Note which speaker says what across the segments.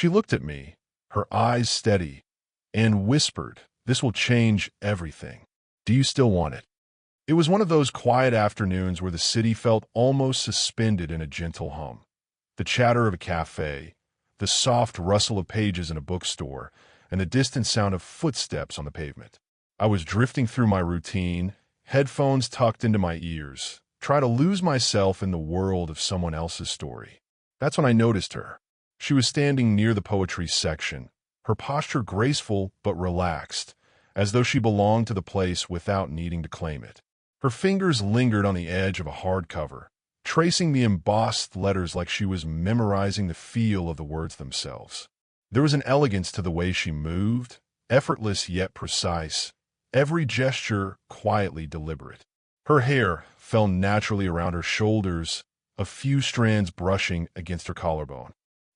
Speaker 1: She looked at me, her eyes steady, and whispered, "This will change everything. Do you still want it?" It was one of those quiet afternoons where the city felt almost suspended in a gentle hum. The chatter of a café, the soft rustle of pages in a bookstore, and the distant sound of footsteps on the pavement. I was drifting through my routine, headphones tucked into my ears, trying to lose myself in the world of someone else's story. That's when I noticed her. She was standing near the poetry section, her posture graceful but relaxed, as though she belonged to the place without needing to claim it. Her fingers lingered on the edge of a hardcover, tracing the embossed letters like she was memorizing the feel of the words themselves. There was an elegance to the way she moved, effortless yet precise, every gesture quietly deliberate. Her hair fell naturally around her shoulders, a few strands brushing against her collarbone.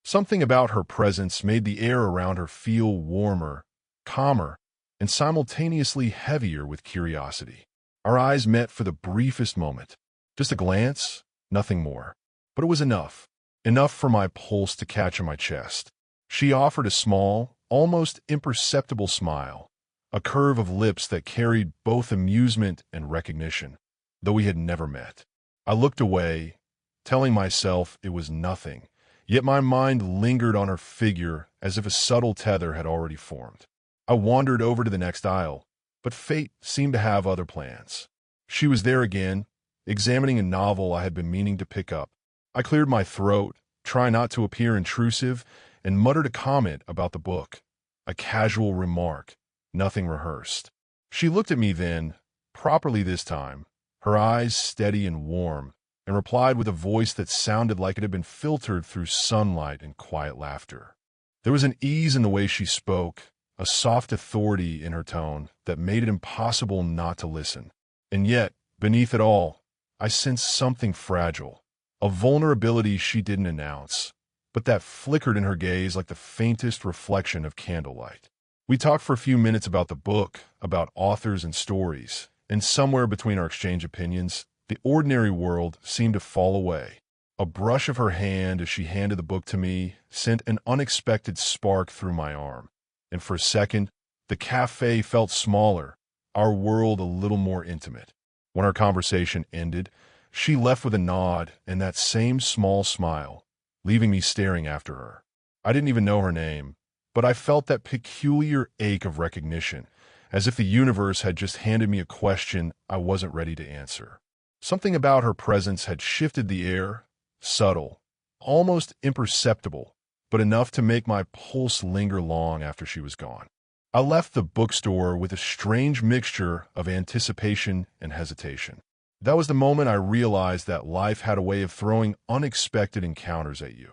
Speaker 1: Something about her presence made the air around her feel warmer, calmer, and simultaneously heavier with curiosity. Our eyes met for the briefest moment. Just a glance, nothing more. But it was enough. Enough for my pulse to catch in my chest. She offered a small, almost imperceptible smile, a curve of lips that carried both amusement and recognition, though we had never met. I looked away, telling myself it was nothing, yet my mind lingered on her figure as if a subtle tether had already formed. I wandered over to the next aisle, but fate seemed to have other plans. She was there again, examining a novel I had been meaning to pick up. I cleared my throat, trying not to appear intrusive, and muttered a comment about the book, a casual remark, nothing rehearsed. She looked at me then, properly this time, her eyes steady and warm, and replied with a voice that sounded like it had been filtered through sunlight and quiet laughter. There was an ease in the way she spoke, a soft authority in her tone that made it impossible not to listen. And yet, beneath it all, I sensed something fragile, a vulnerability she didn't announce, but that flickered in her gaze like the faintest reflection of candlelight. We talked for a few minutes about the book, about authors and stories, and somewhere between our exchange opinions, the ordinary world seemed to fall away. A brush of her hand as she handed the book to me sent an unexpected spark through my arm, and for a second, the café felt smaller, our world a little more intimate. When our conversation ended, she left with a nod and that same small smile, leaving me staring after her. I didn't even know her name, but I felt that peculiar ache of recognition, as if the universe had just handed me a question I wasn't ready to answer. Something about her presence had shifted the air, subtle, almost imperceptible, but enough to make my pulse linger long after she was gone. I left the bookstore with a strange mixture of anticipation and hesitation. That was the moment I realized that life had a way of throwing unexpected encounters at you.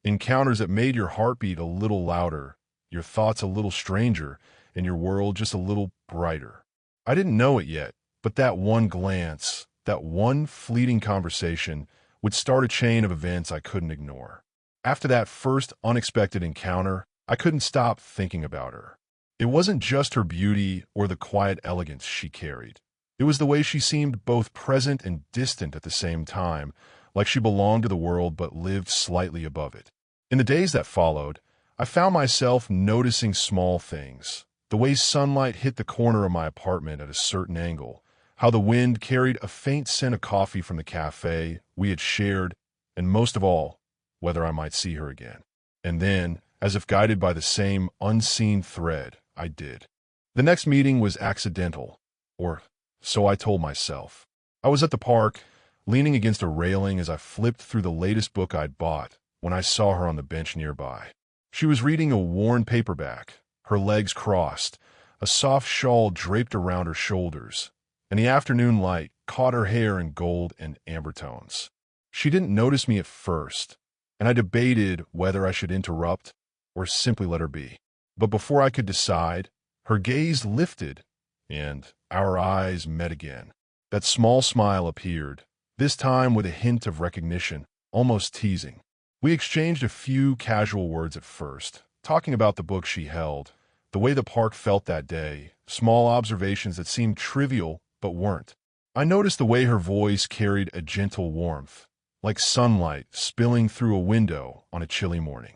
Speaker 1: Encounters that made your heartbeat a little louder, your thoughts a little stranger, and your world just a little brighter. I didn't know it yet, but that one glance, that one fleeting conversation, would start a chain of events I couldn't ignore. After that first unexpected encounter, I couldn't stop thinking about her. It wasn't just her beauty or the quiet elegance she carried. It was the way she seemed both present and distant at the same time, like she belonged to the world but lived slightly above it. In the days that followed, I found myself noticing small things. The way sunlight hit the corner of my apartment at a certain angle, how the wind carried a faint scent of coffee from the cafe we had shared, and most of all, whether I might see her again. And then, as if guided by the same unseen thread, I did. The next meeting was accidental, or so I told myself. I was at the park, leaning against a railing as I flipped through the latest book I'd bought, when I saw her on the bench nearby. She was reading a worn paperback, her legs crossed, a soft shawl draped around her shoulders, and the afternoon light caught her hair in gold and amber tones. She didn't notice me at first, and I debated whether I should interrupt or simply let her be. But before I could decide, her gaze lifted, and our eyes met again. That small smile appeared, this time with a hint of recognition, almost teasing. We exchanged a few casual words at first, talking about the book she held, the way the park felt that day, small observations that seemed trivial but weren't. I noticed the way her voice carried a gentle warmth, like sunlight spilling through a window on a chilly morning.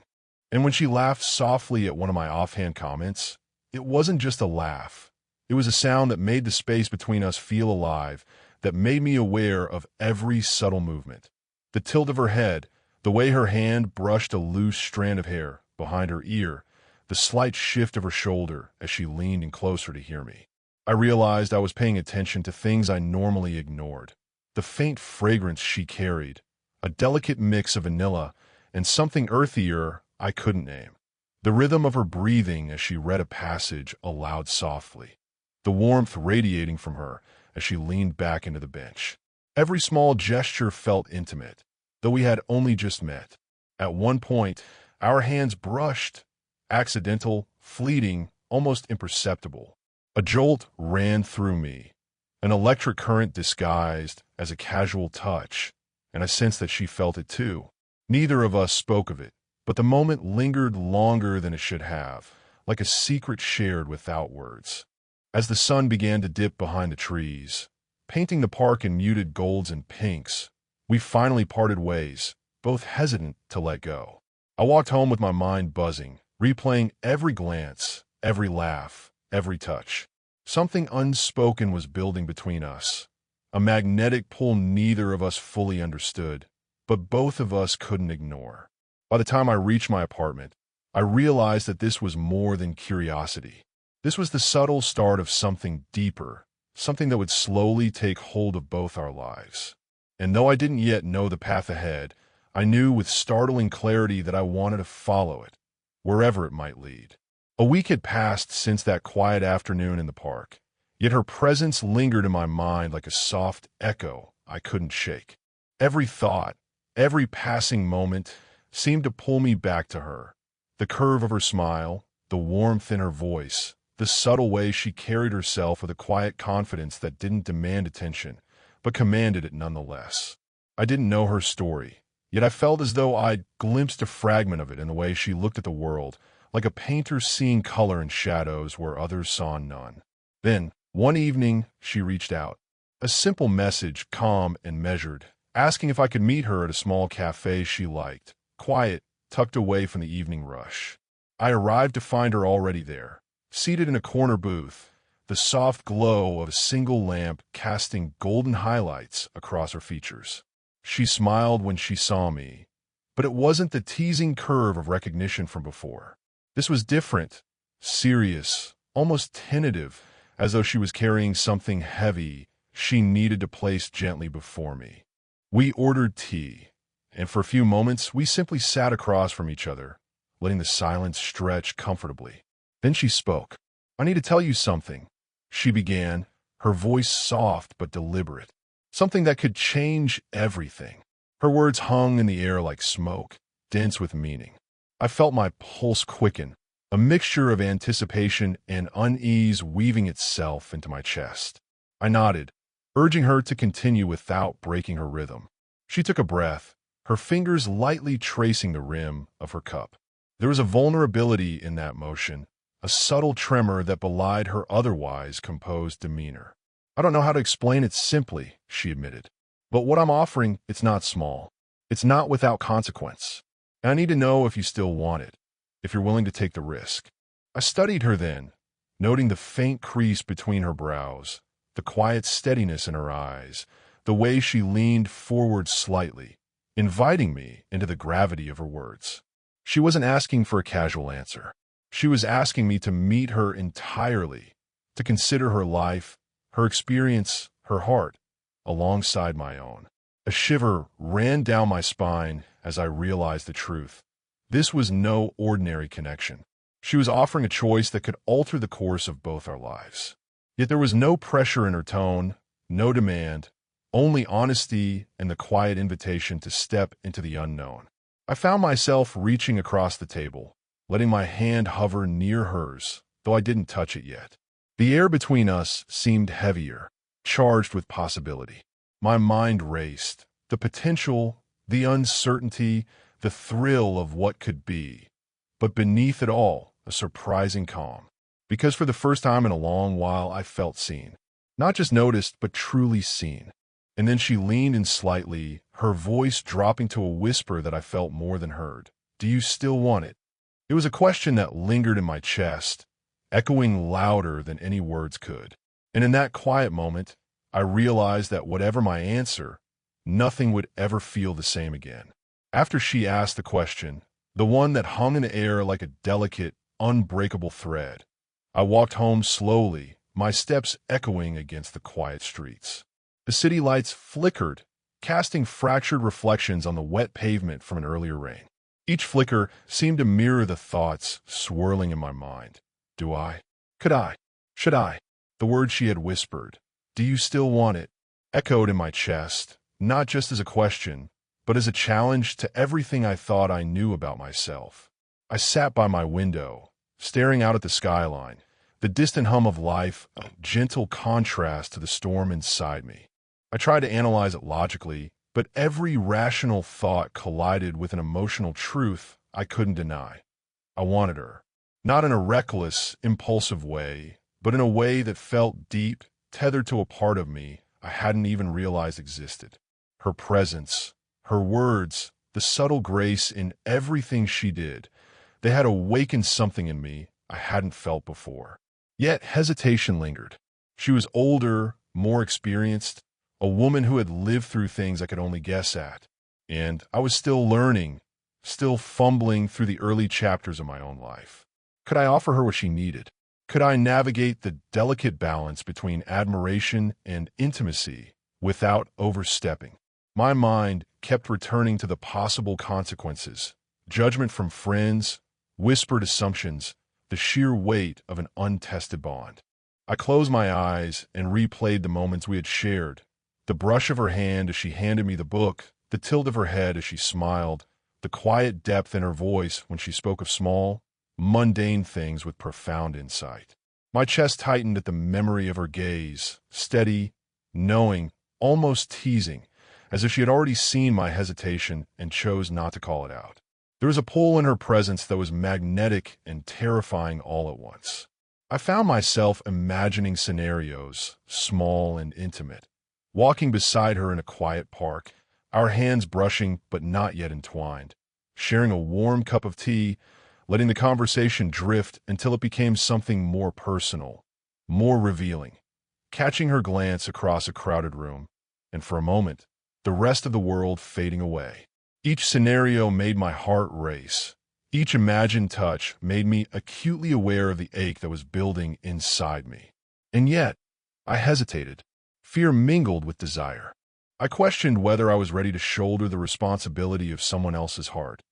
Speaker 1: And when she laughed softly at one of my offhand comments, it wasn't just a laugh. It was a sound that made the space between us feel alive, that made me aware of every subtle movement. The tilt of her head, the way her hand brushed a loose strand of hair behind her ear, the slight shift of her shoulder as she leaned in closer to hear me. I realized I was paying attention to things I normally ignored. The faint fragrance she carried, a delicate mix of vanilla and something earthier I couldn't name. The rhythm of her breathing as she read a passage aloud softly. The warmth radiating from her as she leaned back into the bench. Every small gesture felt intimate, though we had only just met. At one point, our hands brushed, accidental, fleeting, almost imperceptible. A jolt ran through me, an electric current disguised as a casual touch, and I sensed that she felt it too. Neither of us spoke of it, but the moment lingered longer than it should have, like a secret shared without words. As the sun began to dip behind the trees, painting the park in muted golds and pinks, we finally parted ways, both hesitant to let go. I walked home with my mind buzzing, replaying every glance, every laugh, every touch. Something unspoken was building between us, a magnetic pull neither of us fully understood, but both of us couldn't ignore. By the time I reached my apartment, I realized that this was more than curiosity. This was the subtle start of something deeper, something that would slowly take hold of both our lives. And though I didn't yet know the path ahead, I knew with startling clarity that I wanted to follow it, wherever it might lead. A week had passed since that quiet afternoon in the park, yet her presence lingered in my mind like a soft echo I couldn't shake. Every thought, every passing moment seemed to pull me back to her. The curve of her smile, the warmth in her voice, the subtle way she carried herself with a quiet confidence that didn't demand attention, but commanded it nonetheless. I didn't know her story, yet I felt as though I'd glimpsed a fragment of it in the way she looked at the world, like a painter seeing color and shadows where others saw none. Then, one evening, she reached out. A simple message, calm and measured, asking if I could meet her at a small café she liked, quiet, tucked away from the evening rush. I arrived to find her already there, seated in a corner booth, the soft glow of a single lamp casting golden highlights across her features. She smiled when she saw me, but it wasn't the teasing curve of recognition from before. This was different, serious, almost tentative, as though she was carrying something heavy she needed to place gently before me. We ordered tea, and for a few moments we simply sat across from each other, letting the silence stretch comfortably. Then she spoke. "I need to tell you something," she began, her voice soft but deliberate. Something that could change everything. Her words hung in the air like smoke, dense with meaning. I felt my pulse quicken, a mixture of anticipation and unease weaving itself into my chest. I nodded, urging her to continue without breaking her rhythm. She took a breath, her fingers lightly tracing the rim of her cup. There was a vulnerability in that motion, a subtle tremor that belied her otherwise composed demeanor. "I don't know how to explain it simply," she admitted. "But what I'm offering, it's not small. It's not without consequence. And I need to know if you still want it, if you're willing to take the risk." I studied her then, noting the faint crease between her brows, the quiet steadiness in her eyes, the way she leaned forward slightly, inviting me into the gravity of her words. She wasn't asking for a casual answer. She was asking me to meet her entirely, to consider her life, her experience, her heart, alongside my own. A shiver ran down my spine as I realized the truth. This was no ordinary connection. She was offering a choice that could alter the course of both our lives. Yet there was no pressure in her tone, no demand, only honesty and the quiet invitation to step into the unknown. I found myself reaching across the table, letting my hand hover near hers, though I didn't touch it yet. The air between us seemed heavier, charged with possibility. My mind raced, the potential, the uncertainty, the thrill of what could be. But beneath it all, a surprising calm. Because for the first time in a long while, I felt seen. Not just noticed, but truly seen. And then she leaned in slightly, her voice dropping to a whisper that I felt more than heard. "Do you still want it?" It was a question that lingered in my chest, echoing louder than any words could. And in that quiet moment, I realized that whatever my answer, nothing would ever feel the same again. After she asked the question, the one that hung in the air like a delicate, unbreakable thread, I walked home slowly, my steps echoing against the quiet streets. The city lights flickered, casting fractured reflections on the wet pavement from an earlier rain. Each flicker seemed to mirror the thoughts swirling in my mind. Do I? Could I? Should I? The words she had whispered, "Do you still want it?" echoed in my chest, not just as a question, but as a challenge to everything I thought I knew about myself. I sat by my window, staring out at the skyline, the distant hum of life a gentle contrast to the storm inside me. I tried to analyze it logically, but every rational thought collided with an emotional truth I couldn't deny. I wanted her. Not in a reckless, impulsive way, but in a way that felt deep, tethered to a part of me I hadn't even realized existed. Her presence, her words, the subtle grace in everything she did, they had awakened something in me I hadn't felt before. Yet hesitation lingered. She was older, more experienced, a woman who had lived through things I could only guess at. And I was still learning, still fumbling through the early chapters of my own life. Could I offer her what she needed? Could I navigate the delicate balance between admiration and intimacy without overstepping? My mind kept returning to the possible consequences, judgment from friends, whispered assumptions, the sheer weight of an untested bond. I closed my eyes and replayed the moments we had shared, the brush of her hand as she handed me the book, the tilt of her head as she smiled, the quiet depth in her voice when she spoke of small, mundane things with profound insight. My chest tightened at the memory of her gaze, steady, knowing, almost teasing, as if she had already seen my hesitation and chose not to call it out. There was a pull in her presence that was magnetic and terrifying all at once. I found myself imagining scenarios, small and intimate, walking beside her in a quiet park, our hands brushing but not yet entwined, sharing a warm cup of tea, letting the conversation drift until it became something more personal, more revealing, catching her glance across a crowded room, and for a moment, the rest of the world fading away. Each scenario made my heart race. Each imagined touch made me acutely aware of the ache that was building inside me. And yet, I hesitated. Fear mingled with desire. I questioned whether I was ready to shoulder the responsibility of someone else's heart,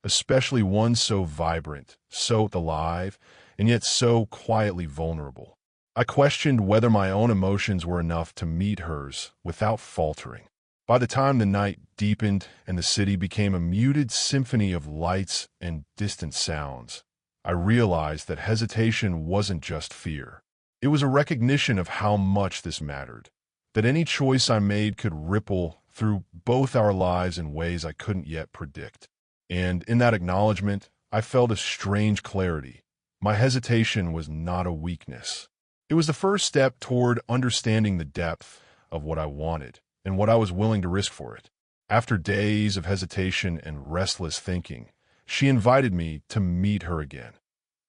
Speaker 1: especially one so vibrant, so alive, and yet so quietly vulnerable. I questioned whether my own emotions were enough to meet hers without faltering. By the time the night deepened and the city became a muted symphony of lights and distant sounds, I realized that hesitation wasn't just fear. It was a recognition of how much this mattered, that any choice I made could ripple through both our lives in ways I couldn't yet predict. And in that acknowledgement, I felt a strange clarity. My hesitation was not a weakness. It was the first step toward understanding the depth of what I wanted and what I was willing to risk for it. After days of hesitation and restless thinking, she invited me to meet her again.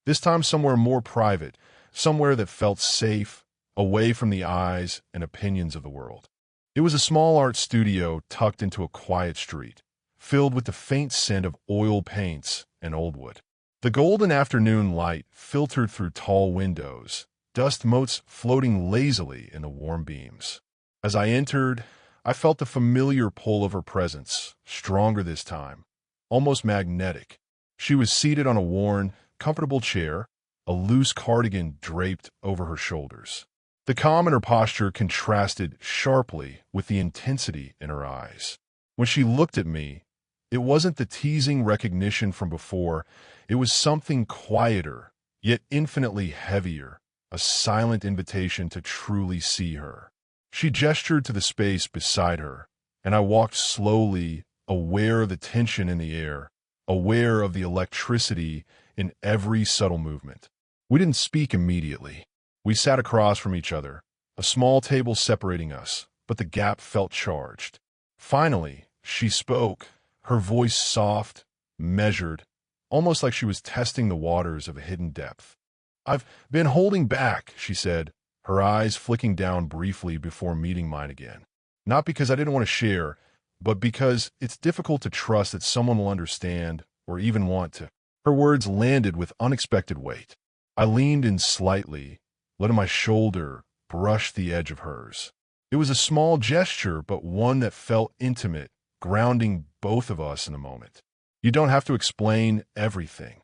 Speaker 1: This time somewhere more private, somewhere that felt safe, away from the eyes and opinions of the world. It was a small art studio tucked into a quiet street, filled with the faint scent of oil paints and old wood. The golden afternoon light filtered through tall windows, dust motes floating lazily in the warm beams. As I entered, I felt the familiar pull of her presence, stronger this time, almost magnetic. She was seated on a worn, comfortable chair, a loose cardigan draped over her shoulders. The calm in her posture contrasted sharply with the intensity in her eyes. When she looked at me, it wasn't the teasing recognition from before, it was something quieter, yet infinitely heavier, a silent invitation to truly see her. She gestured to the space beside her, and I walked slowly, aware of the tension in the air, aware of the electricity in every subtle movement. We didn't speak immediately. We sat across from each other, a small table separating us, but the gap felt charged. Finally, she spoke, her voice soft, measured, almost like she was testing the waters of a hidden depth. "I've been holding back," she said, her eyes flicking down briefly before meeting mine again. "Not because I didn't want to share, but because it's difficult to trust that someone will understand or even want to." Her words landed with unexpected weight. I leaned in slightly, letting my shoulder brush the edge of hers. It was a small gesture, but one that felt intimate, grounding both of us in the moment. "You don't have to explain everything,"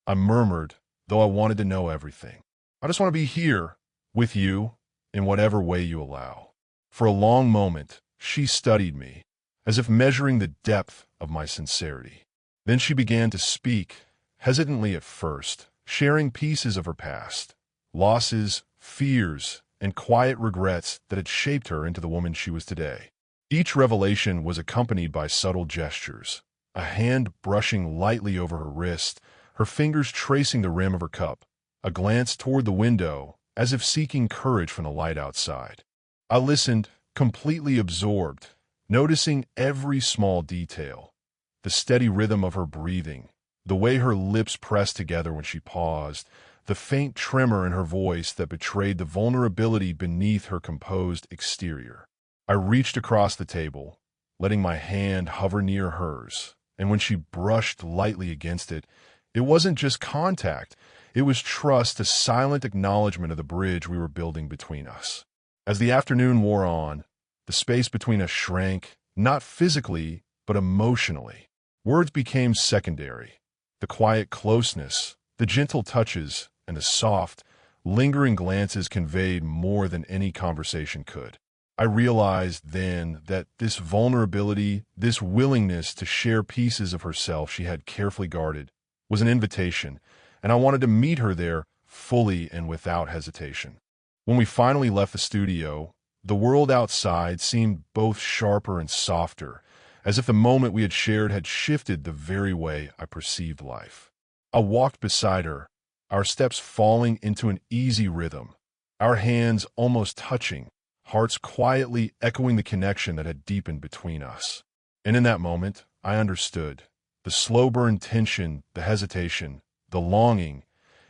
Speaker 1: I murmured, though I wanted to know everything. "I just want to be here, with you, in whatever way you allow." For a long moment, she studied me, as if measuring the depth of my sincerity. Then she began to speak, hesitantly at first, sharing pieces of her past, losses, fears, and quiet regrets that had shaped her into the woman she was today. Each revelation was accompanied by subtle gestures, a hand brushing lightly over her wrist, her fingers tracing the rim of her cup, a glance toward the window, as if seeking courage from the light outside. I listened, completely absorbed, noticing every small detail, the steady rhythm of her breathing, the way her lips pressed together when she paused, the faint tremor in her voice that betrayed the vulnerability beneath her composed exterior. I reached across the table, letting my hand hover near hers, and when she brushed lightly against it, it wasn't just contact, it was trust, a silent acknowledgement of the bridge we were building between us. As the afternoon wore on, the space between us shrank, not physically, but emotionally. Words became secondary. The quiet closeness, the gentle touches, and the soft, lingering glances conveyed more than any conversation could. I realized then that this vulnerability, this willingness to share pieces of herself she had carefully guarded, was an invitation, and I wanted to meet her there fully and without hesitation. When we finally left the studio, the world outside seemed both sharper and softer, as if the moment we had shared had shifted the very way I perceived life. I walked beside her, our steps falling into an easy rhythm, our hands almost touching, hearts quietly echoing the connection that had deepened between us. And in that moment, I understood. The slow-burn tension, the hesitation, the longing,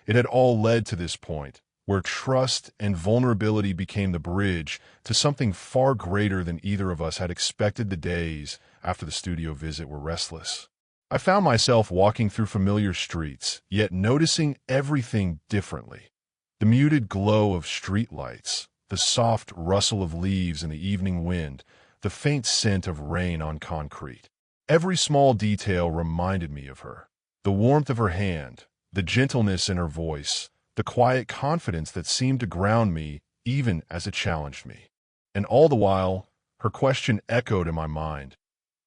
Speaker 1: it had all led to this point, where trust and vulnerability became the bridge to something far greater than either of us had expected. The days after the studio visit were restless. I found myself walking through familiar streets, yet noticing everything differently. The muted glow of streetlights, the soft rustle of leaves in the evening wind, the faint scent of rain on concrete. Every small detail reminded me of her. The warmth of her hand, the gentleness in her voice, the quiet confidence that seemed to ground me even as it challenged me. And all the while, her question echoed in my mind.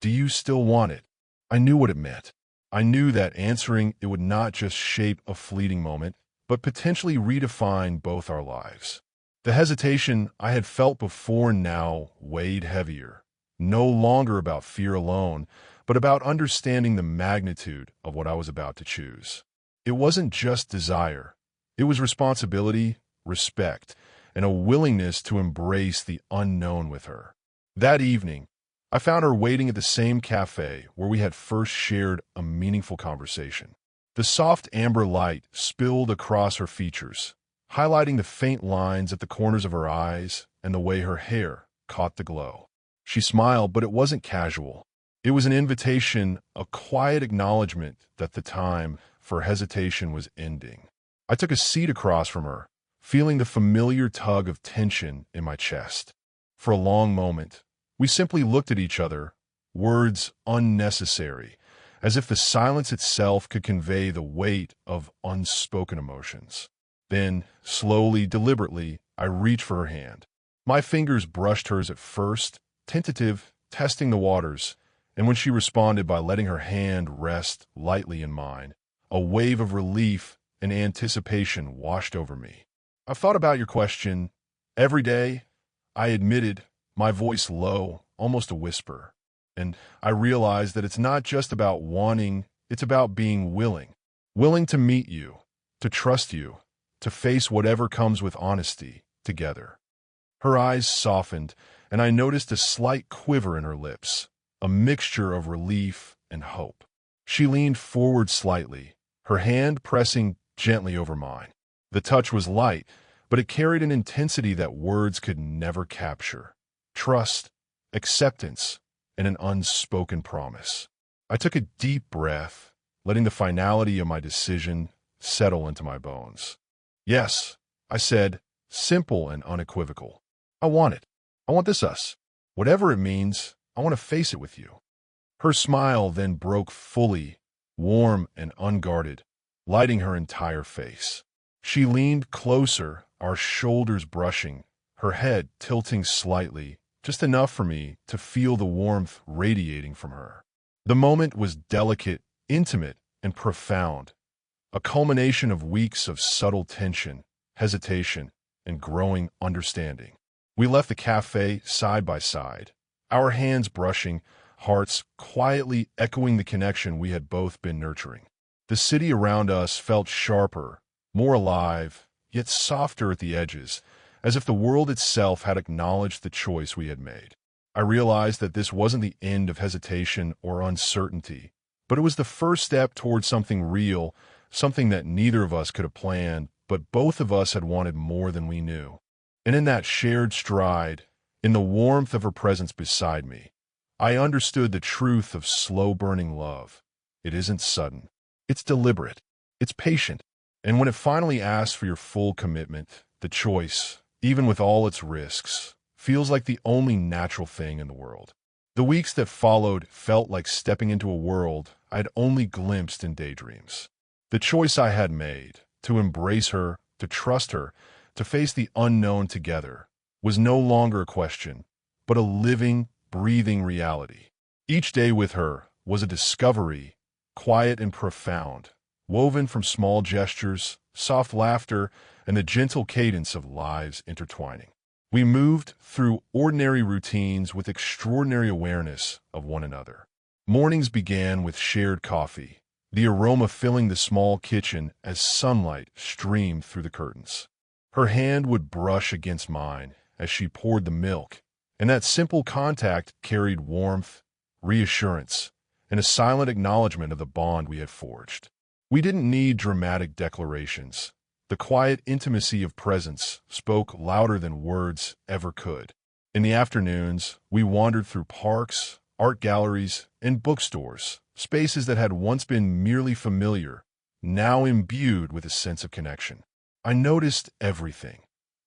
Speaker 1: "Do you still want it?" I knew what it meant. I knew that answering it would not just shape a fleeting moment, but potentially redefine both our lives. The hesitation I had felt before now weighed heavier, no longer about fear alone, but about understanding the magnitude of what I was about to choose. It wasn't just desire. It was responsibility, respect, and a willingness to embrace the unknown with her. That evening, I found her waiting at the same café where we had first shared a meaningful conversation. The soft amber light spilled across her features, highlighting the faint lines at the corners of her eyes and the way her hair caught the glow. She smiled, but it wasn't casual. It was an invitation, a quiet acknowledgement that the time for hesitation was ending. I took a seat across from her, feeling the familiar tug of tension in my chest. For a long moment, we simply looked at each other, words unnecessary, as if the silence itself could convey the weight of unspoken emotions. Then, slowly, deliberately, I reached for her hand. My fingers brushed hers at first, tentative, testing the waters, and when she responded by letting her hand rest lightly in mine, a wave of relief and anticipation washed over me. "I've thought about your question every day," I admitted, my voice low, almost a whisper. "And I realized that it's not just about wanting, it's about being willing. Willing to meet you, to trust you, to face whatever comes with honesty, together." Her eyes softened, and I noticed a slight quiver in her lips, a mixture of relief and hope. She leaned forward slightly, her hand pressing gently over mine. The touch was light, but it carried an intensity that words could never capture. Trust, acceptance, and an unspoken promise. I took a deep breath, letting the finality of my decision settle into my bones. Yes, I said, simple and unequivocal. I want it. I want this us. Whatever it means, I want to face it with you. Her smile then broke fully, warm and unguarded, lighting her entire face. She leaned closer, our shoulders brushing, her head tilting slightly, just enough for me to feel the warmth radiating from her. The moment was delicate, intimate, and profound, a culmination of weeks of subtle tension, hesitation, and growing understanding. We left the cafe side by side, our hands brushing, hearts quietly echoing the connection we had both been nurturing. The city around us felt sharper, more alive, yet softer at the edges, as if the world itself had acknowledged the choice we had made. I realized that this wasn't the end of hesitation or uncertainty, but it was the first step towards something real, something that neither of us could have planned, but both of us had wanted more than we knew. And in that shared stride, in the warmth of her presence beside me, I understood the truth of slow-burning love. It isn't sudden. It's deliberate. It's patient. And when it finally asks for your full commitment, the choice, even with all its risks, feels like the only natural thing in the world. The weeks that followed felt like stepping into a world I'd only glimpsed in daydreams. The choice I had made, to embrace her, to trust her, to face the unknown together, was no longer a question, but a living, breathing reality. Each day with her was a discovery, quiet and profound, woven from small gestures, soft laughter, and the gentle cadence of lives intertwining. We moved through ordinary routines with extraordinary awareness of one another. Mornings began with shared coffee, the aroma filling the small kitchen as sunlight streamed through the curtains. Her hand would brush against mine as she poured the milk, and that simple contact carried warmth, reassurance, and a silent acknowledgement of the bond we had forged. We didn't need dramatic declarations. The quiet intimacy of presence spoke louder than words ever could. In the afternoons, we wandered through parks, art galleries, and bookstores, spaces that had once been merely familiar, now imbued with a sense of connection. I noticed everything.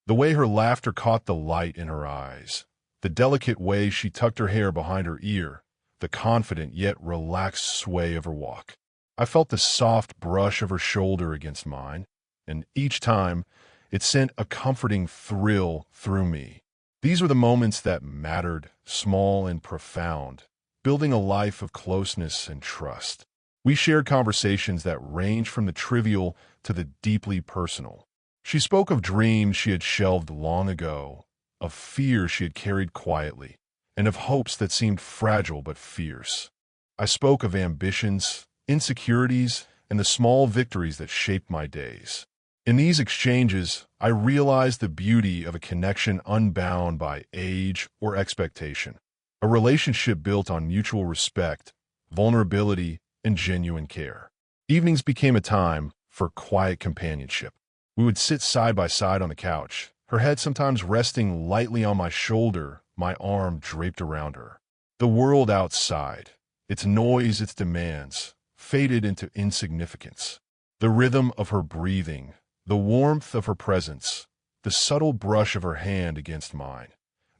Speaker 1: The way her laughter caught the light in her eyes, the delicate way she tucked her hair behind her ear, the confident yet relaxed sway of her walk. I felt the soft brush of her shoulder against mine, and each time, it sent a comforting thrill through me. These were the moments that mattered, small and profound, building a life of closeness and trust. We shared conversations that ranged from the trivial to the deeply personal. She spoke of dreams she had shelved long ago, of fears she had carried quietly, and of hopes that seemed fragile but fierce. I spoke of ambitions, insecurities, and the small victories that shaped my days. In these exchanges, I realized the beauty of a connection unbound by age or expectation, a relationship built on mutual respect, vulnerability, and genuine care. Evenings became a time for quiet companionship. We would sit side by side on the couch, her head sometimes resting lightly on my shoulder, my arm draped around her. The world outside, its noise, its demands, faded into insignificance. The rhythm of her breathing, the warmth of her presence, the subtle brush of her hand against mine.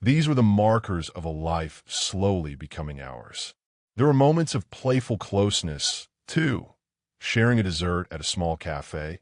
Speaker 1: These were the markers of a life slowly becoming ours. There were moments of playful closeness, too, sharing a dessert at a small cafe,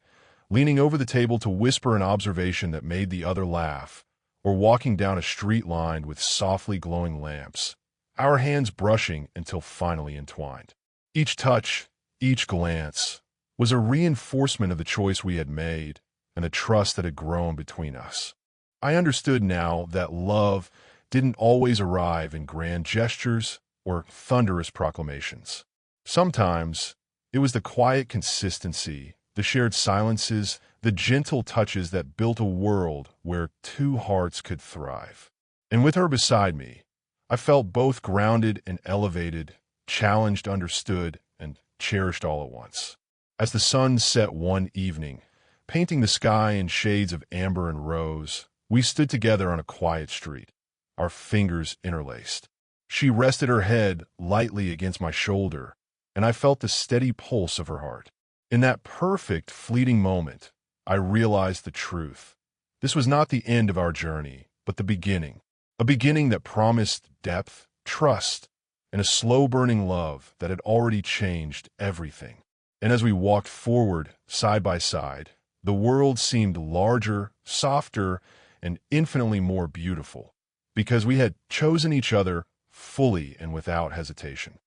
Speaker 1: leaning over the table to whisper an observation that made the other laugh, or walking down a street lined with softly glowing lamps, our hands brushing until finally entwined. Each touch, each glance, was a reinforcement of the choice we had made and the trust that had grown between us. I understood now that love didn't always arrive in grand gestures or thunderous proclamations. Sometimes it was the quiet consistency, the shared silences, the gentle touches that built a world where two hearts could thrive. And with her beside me, I felt both grounded and elevated, challenged, understood, and cherished all at once. As the sun set one evening, painting the sky in shades of amber and rose, we stood together on a quiet street, our fingers interlaced. She rested her head lightly against my shoulder, and I felt the steady pulse of her heart. In that perfect, fleeting moment, I realized the truth. This was not the end of our journey, but the beginning. A beginning that promised depth, trust, and a slow-burning love that had already changed everything. And as we walked forward, side by side, the world seemed larger, softer, and infinitely more beautiful, because we had chosen each other fully and without hesitation.